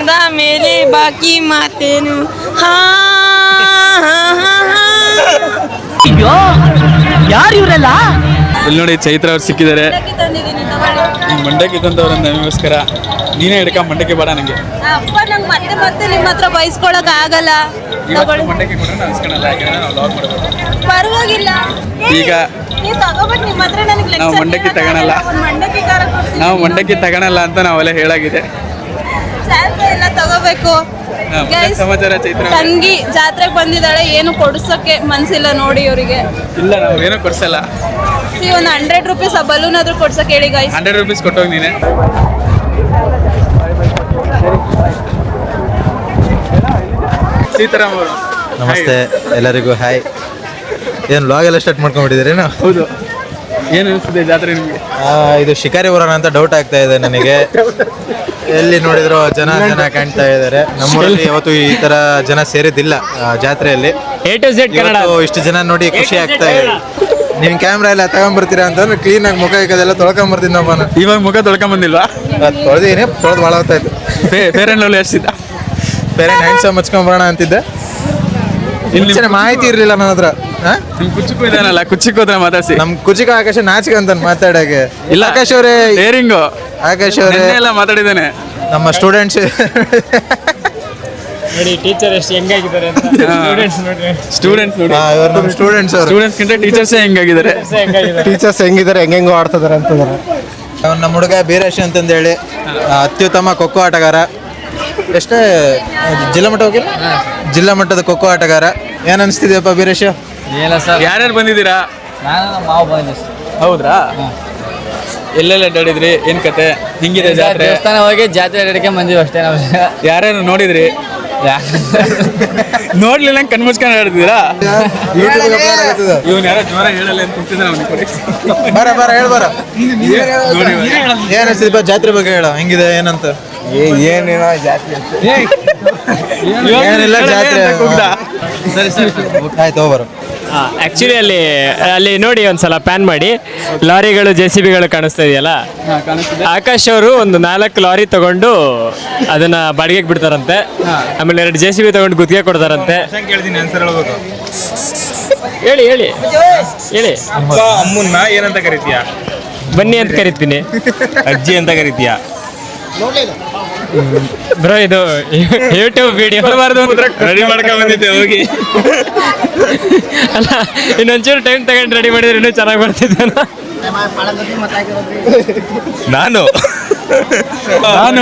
ಅಂದ ಮೇಲೆ ಬಾಕಿ ಮಾತೇನು. ಅಯ್ಯೋ ಯಾರು ಇವರೆಲ್ಲ? ಇಲ್ಲಿ ನೋಡಿ ಚೈತ್ರ ಅವ್ರು ಸಿಕ್ಕಿದ್ದಾರೆ. ಮಂಡಕ್ಕಿ ತಂದವ್ರನ್ನ ನಮಗೋಸ್ಕರ. ನೀನೇ ಹಿಡ್ಕ ಮಂಡಕ್ಕಿ ಬೇಡ ನಂಗೆ. ಅಪ್ಪ ನಂಗೆ ಮತ್ತೆ ಮತ್ತೆ ನಿಮ್ಮ ಹತ್ರ ಬಯಸ್ಕೊಳಕ್ ಆಗಲ್ಲ. ಮಂಡಕ್ಕಿ ಕೊಟ್ರೆ ನಾನು ಇಸ್ಕೊಳಲ್ಲ. ಯಾಕಂದ್ರೆ ನಾವು ಲಾಗ್ ಮಾಡಬೇಕು. ಪರವಾಗಿಲ್ಲ. ಈಗ ನೀವು ತಗೋಬೇಕು ನಿಮ್ಮ ಹತ್ರ ನನಗೆ ನಾವು ಮಂಡಕ್ಕಿ ತಗೊಳಲ್ಲ. ನಾವು ಮಂಡಕ್ಕಿ ತಗೊಳಲ್ಲ ಅಂತ ನಾವೆಲ್ಲ ಹೇಳಾಗಿದೆ. ಎಲ್ಲ ತಗೋಬೇಕು. ಸಮಾಚಾರ ಚೈತ್ರ ತಂಗಿ ಜಾತ್ರೆಗೆ ಬಂದಿದ್ದಾಳೆ, ಏನು ಕೊಡ್ಸಕ್ಕೆ ಮನ್ಸಿಲ್ಲ ನೋಡಿ ಇವರಿಗೆ. ಇಲ್ಲ ನಾವು ಏನೂ ಕೊಡ್ಸಲ್ಲ. ಒಂದು 100 ರೂಪೀಸ್ ಬಲೂನ್ ಆದ್ರೂ ಕೊಡ್ಸಕ್ಕೆ ಹೇಳಿ ಗೈಸ್. 100 ರೂಪೀಸ್ ಕೊಟ್ಟೋಗಿ ನೀನೆ. ಸೀತಾರಾಮ್ ಅವರು ನಮಸ್ತೆ ಎಲ್ಲರಿಗೂ ಹಾಯ್. ಏನು ವ್ಲಾಗ್ ಎಲ್ಲ ಸ್ಟಾರ್ಟ್ ಮಾಡ್ಕೊಂಡ್ಬಿಟ್ಟಿದ್ದೀರೇನು? ಹೌದು. ಏನು ಅನಿಸ್ತಿದೆ ಜಾತ್ರೆ ನಿಮಗೆ? ಇದು ಶಿಕಾರಿ ಬರೋಣ ಅಂತ ಡೌಟ್ ಆಗ್ತಾ ಇದೆ ನನಗೆ. ಎಲ್ಲಿ ನೋಡಿದ್ರು ಜನ ಕಾಣ್ತಾ ಇದ್ದಾರೆ. ನಮ್ಮೂರಲ್ಲಿ ಯಾವತ್ತು ಈ ತರ ಜನ ಸೇರಿದ್ದಿಲ್ಲ ಜಾತ್ರೆಯಲ್ಲಿ. ಇಷ್ಟು ಜನ ನೋಡಿ ಖುಷಿ ಆಗ್ತಾ ಇದೆ. ನಿಮ್ ಕ್ಯಾಮ್ರಾ ಎಲ್ಲ ತಗೊಂಡ್ಬರ್ತೀರಾ ಅಂತಂದ್ರೆ ಕ್ಲೀನ್ ಆಗಿ ಮುಖ ಇಕ್ಕೋದೆಲ್ಲ ತೊಳ್ಕೊಂಬರ್ತೀನಿ ನಮ್ಮ. ಇವಾಗ ಮುಖ ತೊಳ್ಕೊಂಬಂದಿಲ್ವಾ? ತೊಳೆದಿನಿ, ತೊಳೆದು ಭಾಳ ಹೊತ್ತಾಯ್ತು. ಫೇರ್ ಅಂಡ್ ಲವ್ಲಿ ಎಷ್ಟಿದ್ದ? ಫೇರ್ ಅಂಡ್ ಹ್ಯಾಂಡ್ಸಮ್ ಹಚ್ಕೊಂಬರೋಣ ಅಂತಿದ್ದೆ. ಇಲ್ಲಿ ಮಾಹಿತಿ ಇರ್ಲಿಲ್ಲ ನನ್ನ ಹತ್ರ. ನಿಮ್ ಕುಚ್ಚಕ್ಕೂ ಇದಾನಲ್ಲ, ಕುಚ್ಚಕ್ಕೂ ಹತ್ರ ಮಾತಾಡ್ಸಿ. ನಮ್ ಕುಚಿಕ ಆಕಾಶ ನಾಚಿಕೆ ಅಂತ ಮಾತಾಡಕ್ಕೆ. ಇಲ್ಲ ಆಕಾಶ್ ಅವರೇ, ಡೇರಿಂಗು ಆಕಾಶ್ ಅವರೇ ಎಲ್ಲ ಮಾತಾಡಿದ್ದಾನೆ. ನಮ್ಮ ಸ್ಟೂಡೆಂಟ್ಸ್ ನೋಡಿ ಟೀಚರ್ ಎಷ್ಟು ಹೆಂಗಾಗಿದ್ದಾರೆ ಅಂತ. ಸ್ಟೂಡೆಂಟ್ಸ್ ನೋಡಿ, ಇವರು ನಮ್ಮ ಸ್ಟೂಡೆಂಟ್ಸ್ ಗಿಂತ ಟೀಚರ್ಸ್ ಹೆಂಗಾಗಿದ್ದಾರೆ. ಟೀಚರ್ಸ್ ಹೆಂಗಿದ್ದಾರೆ, ಹೆಂಗೆಂಗೋ ಆಡ್ತಿದ್ದಾರೆ ಅಂತಂದ್ರೆ. ನಮ್ಮ ಹುಡುಗ ಬೀರೇಶ್ ಅಂತಂದೇಳಿ ಅತ್ಯುತ್ತಮ ಖೋಖೋ ಆಟಗಾರ. ಎಷ್ಟೇ ಜಿಲ್ಲಾ ಮಟ್ಟ ಹೋಗಿಲ್ಲ, ಜಿಲ್ಲಾ ಮಟ್ಟದ ಖೋಖೋ ಆಟಗಾರ. ಏನ್ ಅನಿಸ್ತಿದೆಯಪ್ಪ ಬೀರೇಶ್? ಯಾರ್ಯಾರು ಬಂದಿದ್ದೀರಾ? ಹೌದ್ರಾ? ಎಲ್ಲೆಲ್ಲ ಅಡ್ಡಾಡಿದ್ರಿ? ಏನ್ ಕತೆ? ಹಿಂಗಿದೆ ಜಾತ್ರೆ? ದೇವಸ್ಥಾನ ಹೋಗಿ ಜಾತ್ರೆ ಅಡ್ಡಾಡಕ್ಕೆ ಬಂದಿವಿ ಅಷ್ಟೇ ನಾವು. ಯಾರ್ಯಾರು ನೋಡಿದ್ರಿ? ನೋಡ್ಲಿಲ್ಲ ಕಣ್ಮುಚ್ಕೊಂಡು ಆಡ್ತಿದ್ದೀರಾ? ಇವನ್ ಯಾರೋ ಜ್ವರ ಹೇಳಲ್ಲ ಅಂತ ಕೂತಿದ್ರೆ ಅವ್ನಿಗೆ ಕೊಡಿ. ಬರ ಹೇಳ್ಬಾರ. ಏನ್ ಅನಿಸ್ತಿದೆಪ್ಪ ಜಾತ್ರೆ ಬಗ್ಗೆ ಹೇಳ, ಹೆಂಗಿದೆ ಏನಂತ? ಏನಿಲ್ಲ ಜಾತ್ರೆ, ಏನಿಲ್ಲ ಜಾತ್ರೆ. ಸರಿ ಸರಿ ಆಯ್ತು ಹೋಗ್ಬಾರ. ಆ್ಯಕ್ಚುಲಿ ಅಲ್ಲಿ ನೋಡಿ ಒಂದ್ಸಲ ಪ್ಯಾನ್ ಮಾಡಿ ಲಾರಿಗಳು JCBಗಳು ಕಾಣಿಸ್ತಾ ಇದೆಯಲ್ಲ. ಆಕಾಶ್ ಅವರು ಒಂದು 4 ಲಾರಿ ತಗೊಂಡು ಅದನ್ನ ಬಾಡಿಗೆಗೆ ಬಿಡ್ತಾರಂತೆ. ಆಮೇಲೆ 2 JCB ತಗೊಂಡು ಗುತ್ತಿಗೆ ಕೊಡ್ತಾರಂತೆ. ಹೇಳಿ ಅಮ್ಮನ್ನ ಏನಂತ ಕರಿತೀಯ? ಬನ್ನಿ ಅಂತ ಕರಿತೀನಿ. ಅಜ್ಜಿ ಅಂತ ಕರಿತೀಯ? ಬ್ರೋ ಇದು ಯೂಟ್ಯೂಬ್ ವಿಡಿಯೋ ರೆಡಿ ಮಾಡ್ಕೊಂಡ್ ಬಂದಿದ್ದೆ ಹೋಗಿ. ಅಲ್ಲ ಇನ್ನೊಂಚೂರು ಟೈಮ್ ತಗೊಂಡು ರೆಡಿ ಮಾಡಿದ್ರೆ ಇನ್ನೂ ಚೆನ್ನಾಗಿ ಬರ್ತಿದ್ದೆ. ನಾನು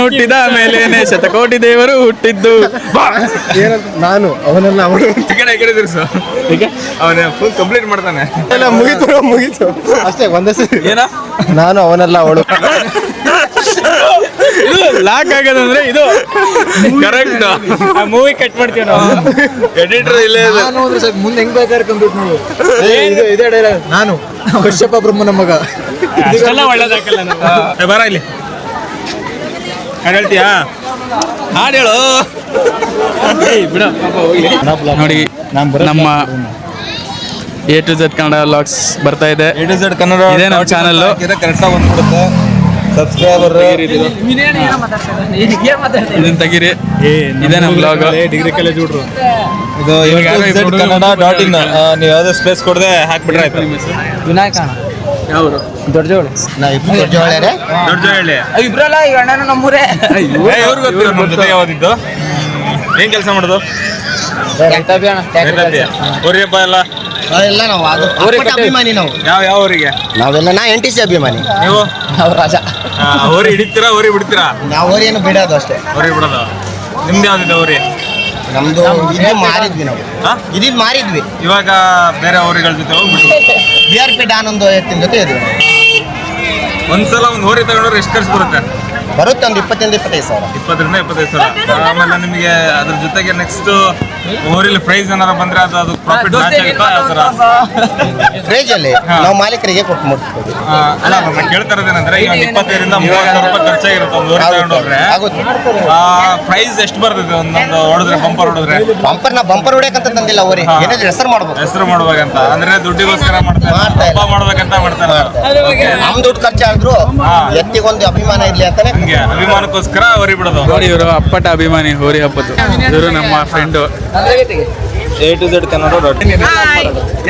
ಹುಟ್ಟಿದ ಆಮೇಲೆ ಶತಕೋಟಿ ದೇವರು ಹುಟ್ಟಿದ್ದು. ನಾನು ಅವನೆಲ್ಲ ಅವನು ಅವನ ಫುಲ್ ಕಂಪ್ಲೀಟ್ ಮಾಡ್ತಾನೆ. ಮುಗೀತು ಅಷ್ಟೇ. ಒಂದೇ ಸರಿ ಏನ ನಾನು ಅವನೆಲ್ಲ ಅವಳು. ಇದು ಲಾಕ್ ಆಗೋದಂದ್ರೆ ಇದು ಕರೆಕ್ಟ್. ಮೂವಿ ಕಟ್ ಮಾಡ್ತೀವಿ ನಾವು. ಎಡಿಟರ್ ಇಲ್ಲೇ ಮುಂದೆ ಹೆಂಗ್ ಬೇಕಾದ್ರೆ ಕಂಪ್ಲೀಟ್ ಮಾಡು. ಇದೇ ಡೈಲಾಗ್. ನಾನು ಕಶ್ಯಪ ಬ್ರಹ್ಮನ ಮಗ. ಅಷ್ಟೆಲ್ಲ ಒಳ್ಳೇದಾಗಲ್ಲ ನಾವು. ಬರ ಇಲ್ಲಿ ಹೇಳ್ತೀಯಾ? ಹಾಡು ಹೇಳು. ನೋಡಿ ನಮ್ಮ A to Z Kannada vlogs ಬರ್ತಾ ಇದೆ. A to Z ಕನ್ನಡ ಇದೇ ನಮ್ಮ ಚಾನಲ್. ಕರೆಕ್ಟಾಗಿ ಬಂದ್ಬಿಡುತ್ತೆ. ಸಬ್ಸ್ಕ್ರೈಬರ್ ಇದನ್ನ ತೆಗೀರಿ. ಇದೇ ನಮ್ಮ ಬ್ಲಾಗ್. ಡಿಗ್ರಿ ಕಾಲೇಜ್ ಹುಡ್ರು. ಇದು AtoZKannada.in. ನೀವು ಯಾವುದೇ ಸ್ಪೇಸ್ ಕೊಡದೆ ಹಾಕ್ಬಿಟ್ರೆ ಆಯ್ತು. ವಿನಾಯಕ ಯಾವುದು? ದೊಡ್ಡಜೋಳಿ. ದೊಡ್ಡಜೋಳಿ ಇಬ್ರಲ್ಲ ಈಗ ಅಣ್ಣನ ನಮ್ಮೂರೇ. ಯಾವ್ದಿದ್ದು? ಏನ್ ಕೆಲಸ ಮಾಡೋದು? ಊರಿಯಪ್ಪ ಎಲ್ಲ ಎಲ್ಲ ನಾವು ಅಭಿಮಾನಿ. ನಾವು ಯಾವ ಊರಿಗೆ? ನಾವೆಲ್ಲ NTC ಅಭಿಮಾನಿ. ನೀವು ಅವ್ರ ರಾಜ. ಊರಿ ಹಿಡಿತೀರಾ ಊರಿ ಬಿಡ್ತೀರಾ? ನಾವು ಊರೇನು ಬಿಡೋದು ಅಷ್ಟೇ. ಊರಿ ಬಿಡೋದು. ನಿಮ್ದು ಯಾವ್ದಿದೆ ಊರಿ? ನಮ್ದು ಇದು ಮಾರಿದ್ವಿ ನಾವು. ಇದು ಮಾರಿದ್ವಿ. ಇವಾಗ ಬೇರೆ ಊರುಗಳ ಜೊತೆ ಹೋಗ್ಬಿಟ್ಟು BRP ಡಾನ್ ಒಂದು ಎತ್ತಿನ ಜೊತೆ ಇದ್ವಿ. ಒಂದ್ಸಲ ಒಂದು ಹೋರಿ ತಗೊಂಡ್ರೆ ಎಷ್ಟು ಖರ್ಚು ಬರುತ್ತೆ? ಬರುತ್ತೆ ಒಂದು 20-25 ಸಾವಿರ. 20-25 ಸಾವಿರ. ಆಮೇಲೆ ನಿಮಗೆ ಅದ್ರ ಜೊತೆಗೆ ನೆಕ್ಸ್ಟ್ ಊರಲ್ಲಿ ಪ್ರೈಸ್ ಏನಾರ ಬಂದ್ರೆ ಅದು ಪ್ರಾಫಿಟ್ ಮ್ಯಾಚ್ ಆಗುತ್ತಾ? ಯಾವ ಥರ ಫ್ರೇಜ್ ಅಲ್ಲಿ ನಾವು ಮಾಲೀಕರಿಗೆ ಕೊಟ್ಟು ಮುಟ್ಟಿಸ್ಬೋದು. ಅಲ್ಲ ನಾನು ಕೇಳ್ತಾ ಇರೋದೇನಂದ್ರೆ ಈಗ 25,000-30,000 ರೂಪಾಯಿ ಖರ್ಚಾಗಿರುತ್ತೆ ಒಂದು ಊರಿ ತಗೊಂಡೋಗ್ರೆ. ಆಗುತ್ತೆ. ಪ್ರೈಸ್ ಎಷ್ಟು ಬರ್ತದೆ ಒಂದೊಂದು ಹೊಡೆದ್ರೆ? ಬಂಪರ್ ಹೊಡ್ಯಕಂತ ತಂದಿಲ್ಲ ಊರಿ. ಏನಾದ್ರು ಹೆಸರು ಮಾಡ್ಬೇಕು. ಹೆಸರು ಮಾಡ್ಬೇಕಂತ ಅಂದ್ರೆ ದುಡ್ಡಿಗೋಸ್ಕರ ಮಾಡ್ತಾರೆ, ಮಾಡ್ಬೇಕಂತ ಮಾಡ್ತಾರೆ. ನಮ್ ದುಡ್ಡು ಖರ್ಚಾದ್ರು ಎತ್ತಿಗೊಂದು ಅಭಿಮಾನ ಇರ್ಲಿ ಅಂತಾನೆ ಹಂಗೆ ಅಭಿಮಾನಕ್ಕೋಸ್ಕರ ಹೋರಿ ಬಿಡೋದು. ನೋಡಿ ಇವರು ಅಪ್ಪಟ ಅಭಿಮಾನಿ ಹೋರಿ ಹಬ್ಬದ್ದು. ಇವರು ನಮ್ಮ friend. A to Z Kannada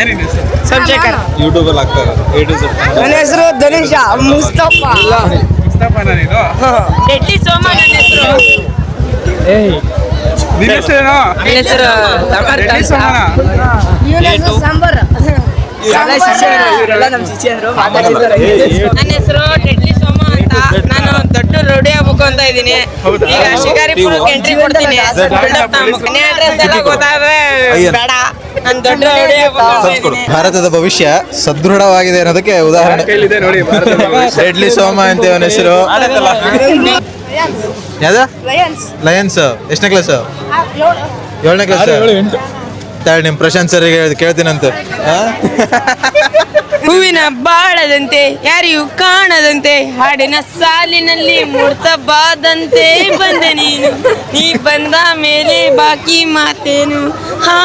ಏನಿದೆ ಸೋಮಶೇಖರ್. ಯೂಟ್ಯೂಬಲ್ಲಿ ಹಾಕ್ತಾರೆ A to Z. ನನ್ನ ಹೆಸರು ಧನುಷ ಮುಸ್ತಫ. ಮುಸ್ತಫಾನ ನೀನು? ಡೆಡ್ಲಿ ಸೋಮ ನನ್ನ ಹೆಸರು. ನಿನ್ನ ಹೆಸರೇನು? ನನ್ನ ಹೆಸರು ರೆಡ್ಡಿ ಸೋಮಣ್ಣ. ನನ್ನ ಹೆಸರು ಡೆಡ್ಲಿ ಸೋಮ ಅಂತ. ನಾನು ದೊಡ್ಡ ರೌಡಿ ಆಗ್ಬೇಕು ಅಂತ ಇದ್ದೀನಿ. ಈಗ ಶಿಕಾರಿಪುರಕ್ಕೆ ಎಂಟ್ರಿ ಕೊಡ್ತೀನಿ. ಮನೆ ಅಡ್ರೆಸ್ ಎಲ್ಲ ಗೊತ್ತಾದ್ರೆ ಬೇಡ, ನಾನು ದೊಡ್ಡ ರೌಡಿ ಆಗ್ಬೇಕು ಅಂತ ಇದ್ದೀನಿ. ಭಾರತದ ಭವಿಷ್ಯ ಸದೃಢವಾಗಿದೆ ಅನ್ನೋದಕ್ಕೆ ಉದಾಹರಣೆ. ಕೈಲಿದೆ ನೋಡಿ ಭಾರತದ ಭವಿಷ್ಯ. ಡೆಡ್ಲಿ ಸೋಮ ಅಂತ ಅವನ ಹೆಸರು. ಯಾವ್ದ ಲಯನ್ಸ್. ಎಷ್ಟನೇ ಕ್ಲಾಸ್? 7ನೇ ಕ್ಲಾಸ್. ತಾಳಿ ನಿಮ್ ಪ್ರಶಾಂತ್ ಸರ್ ಕೇಳ್ತೀನಂತೆ. ಹೂವಿನ ಬಾಳದಂತೆ ಯಾರಿಗೂ ಕಾಣದಂತೆ ಹಾಡಿನ ಸಾಲಿನಲ್ಲಿ ಮೂರ್ತಬಾದಂತೆ ಬಂದೆ ನೀನು. ನೀ ಬಂದ ಮೇಲೆ ಬಾಕಿ ಮಾತೇನು. ಹಾ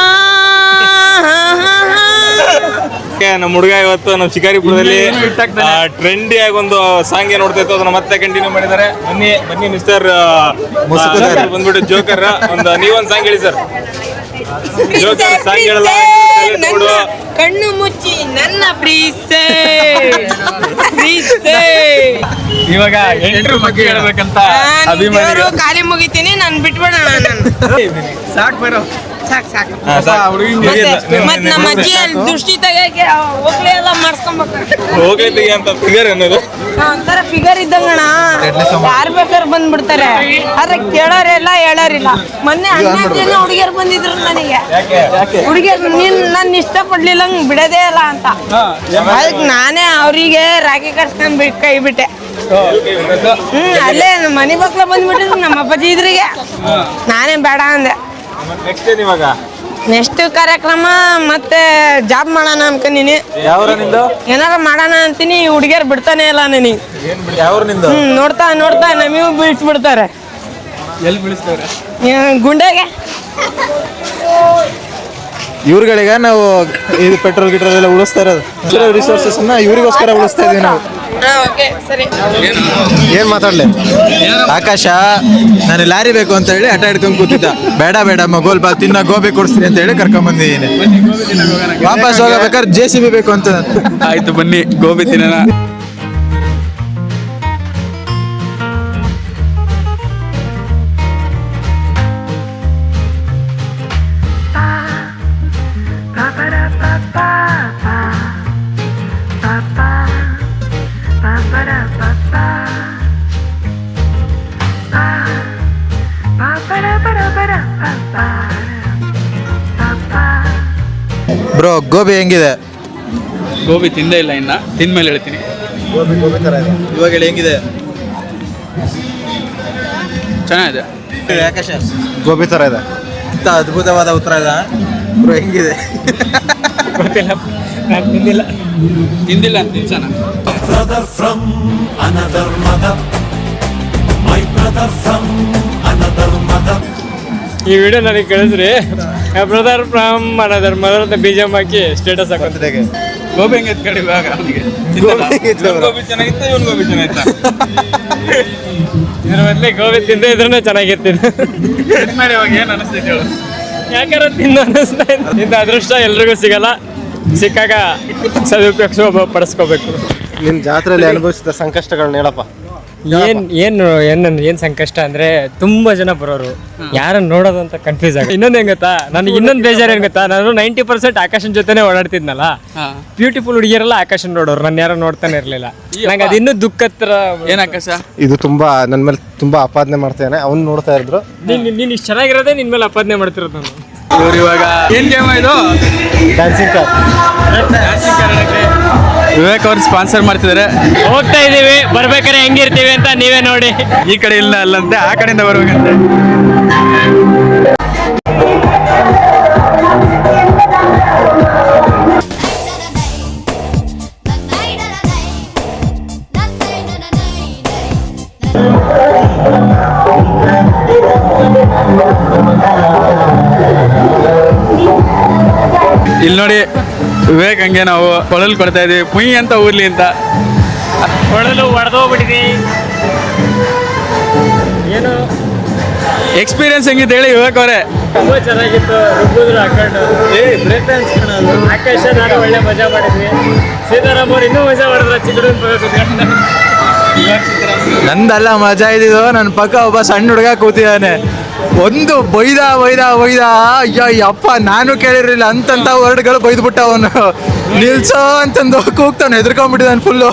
ಹಾ ಹಾ ಹಾ. ನಮ್ಮ ಹುಡುಗ ಇವತ್ತು ನಮ್ಮ ಶಿಕಾರಿಪುರದಲ್ಲಿ ಟ್ರೆಂಡಿ ಆಗಿ ಒಂದು ಸಾಂಗ್ ನೋಡ್ತಾ ಇತ್ತು, ಅದನ್ನ ಮತ್ತೆ ಕಂಟಿನ್ಯೂ ಮಾಡಿದ್ದಾರೆ. ಬನ್ನಿ ಮಿಸ್ಟರ್ ಬಂದ್ಬಿಟ್ಟು ಜೋಕರ್ ಒಂದು ನೀವೊಂದು ಸಾಂಗ್ ಹೇಳಿ ಸರ್. ಜೋಕರ್ ಸಾಂಗ್ ಹೇಳಲ್ಲ. ನನ್ನ ಕಣ್ಣು ಮುಚ್ಚಿ ನನ್ನ ಪ್ರೀಸೆ ಇವಾಗ ಎಂಟ್ರು ಬಗ್ಗೆ ಹೇಳ್ಬೇಕಂತ ಅಭಿಮಾನಿಗಳು. ಖಾಲಿ ಮುಗಿತೀನಿ, ನಾನು ಬಿಟ್ಬಿಡೋಣ. ನಾನು ಸಾಕು ಬರೋ. ಸಾಕು ಹುಡುಗಿ ಮತ್ ನಮ್ಮ ಅಜ್ಜಿ ಅಲ್ಲಿ ದೃಷ್ಟಿ ತೆಗಿಯಕ್ಕೆ ಹೋಗ್ಲಿ ಎಲ್ಲ ಮಾಡಿಸ್ಕೊಬೇಕು. ಹೋಗ್ಲಿ ಅಂತ ಫಿಗರ್ ಅನ್ನೋದು ಒಂಥರ ಫಿಗರ್ ಇದ್ದಂಗಣ. ಯಾರು ಬೇಕಾದ್ರೆ ಬಂದ್ಬಿಡ್ತಾರೆ, ಆದ್ರೆ ಕೇಳೋರಿಲ್ಲ ಹೇಳೋರಿಲ್ಲ. ಮೊನ್ನೆ 12 ಜನ ಹುಡುಗಿಯರು ಬಂದಿದ್ರು ನನಗೆ. ಹುಡುಗಿಯರು ನನ್ನ ಇಷ್ಟಪಡ್ಲಿಲ್ಲ, ಬಿಡೋದೇ ಇಲ್ಲ ಅಂತ. ಅದಕ್ಕೆ ನಾನೇ ಅವರಿಗೆ ರಾಖಿ ಕಟ್ಸ್ಕೊಂಡ್ ಕೈ ಬಿಟ್ಟೆ. ಅಲ್ಲೇ ನಮ್ಮ ಮನೆ ಪಕ್ಕ ಬಂದ್ಬಿಟ್ಟಿದ್ರು ನಮ್ಮ ಅಪ್ಪಾಜಿ ಇದ್ರಿಗೆ. ನಾನೇ ಬೇಡ ಅಂದೆ. ನೆಕ್ಸ್ಟ್ ಏನ್ ಇವಾಗ? ನೆಕ್ಸ್ಟ್ ಕಾರ್ಯಕ್ರಮ ಮತ್ತೆ ಜಾಬ್ ಮಾಡೋಣ ಅನ್ಕೊಂಡಿನಿ. ಯಾವ ನಿಂದು? ಏನಾರ ಮಾಡೋಣ ಅಂತೀನಿ, ಹುಡುಗಿಯರು ಬಿಡ್ತಾನೆ ಇಲ್ಲ ನನಗೆ. ಯಾವ ನಿಂದು? ನೋಡ್ತಾ ನೋಡ್ತಾ ನಮಗೂ ಬೀಳ್ಸ್ಬಿಡ್ತಾರೆ. ಎಲ್ಲಿ ಬೀಳಿಸ್ತವ್ರೆ? ಗುಂಡೆಗೆ. ಇವ್ರುಗಳಿಗೆ ನಾವು ಇದು ಪೆಟ್ರೋಲ್ ಗಿಟ್ರೋಲ್ ಎಲ್ಲ ಉಳಿಸ್ತಾ ಇರೋದು ರಿಸೋರ್ಸಸ್ ಇವ್ರಿಗೋಸ್ಕರ ಉಳಿಸ್ತಾ ಇದೀವಿ ನಾವು. ಓಕೆ ಸರಿ. ಏನ್ ಮಾತಾಡ್ಲಿ? ಆಕಾಶ ನಾನು ಲಾರಿ ಬೇಕು ಅಂತ ಹೇಳಿ ಹಠ ಹಿಡ್ಕೊಂಡು ಕೂತಿದ್ದ. ಬೇಡ ಬೇಡಮ್ಮ ಗೋಲ್ ಬಾ ತಿನ್ನ ಗೋಬಿ ಕೊಡಿಸ್ತೀನಿ ಅಂತ ಹೇಳಿ ಕರ್ಕೊಂಡ್ ಬಂದಿದ್ದೀನಿ. ವಾಪಸ್ ಹೋಗಬೇಕಾದ್ರೆ JCB ಬೇಕು ಅಂತ. ಆಯ್ತು ಬನ್ನಿ ಗೋಬಿ ತಿನ್ನೋಣ. ಬ್ರೋ ಗೋಬಿ ಹೆಂಗಿದೆ? ಗೋಬಿ ತಿಂದೇ ಇಲ್ಲ ಇನ್ನ, ತಿಂದ್ಮೇಲೆ ಹೇಳ್ತೀನಿ. ಗೋಬಿ ತರ ಇದೆ. ಇವಾಗ ಹೇಳಿ ಹೆಂಗಿದೆ? ಚೆನ್ನಾಗಿದೆ. ಆಕಾಶ ಗೋಬಿ ತರ ಇದೆ. ಇಂಥ ಅದ್ಭುತವಾದ ಉತ್ತರ ಇದೆ ಬ್ರೋ. ಹೆಂಗಿದೆ? ಗೊತ್ತಿಲ್ಲ, ನಾನು ತಿಂದಿಲ್ಲ. ತಿಂದಿಲ್ಲ ಅಂತ ಚೆನ್ನಾಗಿ. ಈ ವಿಡಿಯೋ ನನಗೆ ಕಳಿಸ್ರಿ. ಬ್ರದರ್ ಫ್ರಮ್ ಅನದರ್ ಮದರ್ ಅಂತ BGM ಹಾಕಿ ಸ್ಟೇಟಸ್ ಹಾಕೋತಿದ್ದಾಗೆ. ಗೋಬಿ ಹೆಂಗೆ ಎತ್ಕಡಿ ಇವಾಗ ಅವನಿಗೆ? ಗೋಬಿ ಚೆನ್ನಾಗಿತ್ತ, ಇವನ್ ಗೋಬಿ ಚೆನ್ನಾಗಿತ್ತ? ಇದ್ರ ಮೊದಲೇ ಗೋಬಿ ತಿಂದೇ ಇದ್ರೂ ಚೆನ್ನಾಗಿರ್ತಿದ್ದು. ಮಾಡಿ ಇವಾಗ ಏನು ಅನಿಸ್ತೈತೆ ಹೇಳು? ಯಾಕಾರ ತಿಂದು ಅನ್ನಿಸ್ತಾ ಇದೆ. ಇಂಥ ಅದೃಷ್ಟ ಎಲ್ರಿಗೂ ಸಿಗಲ್ಲ. ಸಿಕ್ಕಾಗ ಸದುಪಯೋಗ ಪಡಿಸ್ಕೋಬೇಕು. ನಿನ್ನ ಜಾತ್ರೆಯಲ್ಲಿ ಅನುಭವಿಸಿದ ಸಂಕಷ್ಟಗಳನ್ನ ಹೇಳಪ್ಪ. ಏನ್ ಸಂಕಷ್ಟ ಅಂದ್ರೆ ತುಂಬಾ ಜನ ಬರೋರು, ಯಾರನ್ನ ನೋಡೋದು ಅಂತ ಕನ್ಫ್ಯೂಸ್ ಆಗ. ಇನ್ನೊಂದು ಹೆಂಗ್ ಗೊತ್ತಾ, ನನಗೆ ಇನ್ನೊಂದು ಬೇಜಾರು ಏನ್ ಗೊತ್ತಾ, ನಾನು 90% ಆಕಾಶನ್ ಜೊತೆನೆ ಓಡಾಡ್ತಿದ್ನಲ್ಲ. ಬ್ಯೂಟಿಫುಲ್ ಹುಡುಗಿಯರೆಲ್ಲ ಆಕಾಶನ್ ನೋಡೋರು, ನಾನು ಯಾರು ನೋಡ್ತಾನೆ ಇರ್ಲಿಲ್ಲ. ನಂಗೆ ಅದು ಇನ್ನೂ ದುಃಖತ್ರ. ಏನ್ ಆಕಾಶ ಇದು ತುಂಬಾ ನನ್ನ ಮೇಲೆ ತುಂಬಾ ಅಪಾದನೆ ಮಾಡ್ತೇನೆ. ಅವ್ನು ನೋಡ್ತಾ ಇದ್ರು. ನೀನ್ ಇಷ್ಟು ಚೆನ್ನಾಗಿರೋದೇ ನಿನ್ ಮೇಲೆ ಅಪಾದನೆ ಮಾಡ್ತಿರೋದು ನಾನು. ಇವ್ರು ಇವಾಗ ಏನ್ ಗೇಮ್ ಇದು? Dancing car. ವಿವೇಕ್ ಅವ್ರು ಸ್ಪಾನ್ಸರ್ ಮಾಡ್ತಿದ್ದಾರೆ. ಹೋಗ್ತಾ ಇದೀವಿ, ಬರ್ಬೇಕಾದ್ರೆ ಹೆಂಗಿರ್ತೀವಿ ಅಂತ ನೀವೇ ನೋಡಿ. ಈ ಕಡೆ ಇಲ್ಲ ಅಲ್ಲಂತೆ, ಆ ಕಡೆಯಿಂದ ಬರ್ಬೇಕಂತೆ. ಇಲ್ಲಿ ನೋಡಿ ವಿವೇಕ್ ಹಂಗೆ ನಾವು ಕೊಳಲು ಕೊಡ್ತಾ ಇದೀವಿ, ಪುಯ್ ಅಂತ ಊರ್ಲಿ ಅಂತ. ಕೊಡಲು ಹೊಡೆದೋಗ್ಬಿಟ್ಟಿದೆ. ಎಕ್ಸ್ಪೀರಿಯನ್ಸ್ ಹೆಂಗಿತ್ತು ಹೇಳಿ ವಿವೇಕ್ ಅವರೇ? ತುಂಬಾ ಚೆನ್ನಾಗಿತ್ತು, ರುಬ್ಬಿದ್ರು ಹಾಕೊಂಡು. ಆಕಾಶ ನಾನು ಒಳ್ಳೆ ಮಜಾ ಮಾಡಿದ್ವಿ. ಸೀತಾರಾಮ್ ಅವ್ರು ಇನ್ನೂ ಮಜಾ ಮಾಡಿದ್ರು, ಚಿಕ್ಕ ಹುಡುಗನ ನಂದಲ್ಲ ಮಜಾ ಇದ್ದಿದ್ದು, ನನ್ನ ಪಕ್ಕ ಒಬ್ಬ ಸಣ್ಣ ಹುಡುಗ ಕೂತಿದ್ದಾನೆ. ಒಂದು ಬೈದ ಅಯ್ಯಪ್ಪ, ನಾನು ಕೇಳಿರಲಿಲ್ಲ ಅಂತಂತ ವರ್ಡ್ಗಳು ಬೈದ್ಬಿಟ್ಟ ಅವನು. ನಿಲ್ಸೋ ಅಂತಂದು ಕೂಗ್ತಾನೆ, ಹೆದರ್ಕೊಂಡ್ಬಿಟ್ಟಿದ್ದಾನೆ ಫುಲ್ಲು.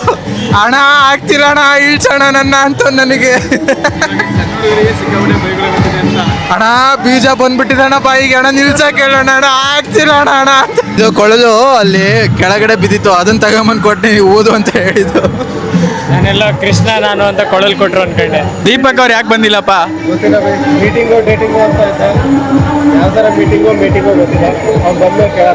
ಹಣ ಆಗ್ತಿಲ್ಲ ಅಣ್ಣ, ಇಳ್ಸೋಣ ನನ್ನ ಅಂತ ನನಗೆ. ಅಣ್ಣ ಬೀಜ ಬಂದ್ಬಿಟ್ಟಿದಣ್ಣ ಬಾಯಿಗೆ, ಅಣ್ಣ ನಿಲ್ಸ ಕೇಳೋಣ, ಅಣ್ಣ ಆಗ್ತಿಲ್ಲ ಅಣ್ಣ ಅಂತ. ಇದು ಕೊಳಲು ಅಲ್ಲಿ ಕೆಳಗಡೆ ಬಿದ್ದಿತ್ತು, ಅದನ್ನ ತಗೊಂಬಂದು ಕೊಟ್ಟೆ, ಓದು ಅಂತ ಹೇಳಿದ್ದು. ನಾನೆಲ್ಲ ಕೃಷ್ಣ ನಾನು ಅಂತ ಕೊಳಲ್ ಕೊಟ್ರು ಅನ್ಕೊಂಡೆ. ದೀಪಕ್ ಅವ್ರು ಯಾಕೆ ಬಂದಿಲ್ಲಪ್ಪ? ಮೀಟಿಂಗು ಡೇಟಿಂಗು ಅಂತ ಇದ್ದೆ. ಯಾವ ಥರ ಮೀಟಿಂಗು ಗೊತ್ತಿಲ್ಲ. ಅವ್ನು ಬಂದು ಕೇಳ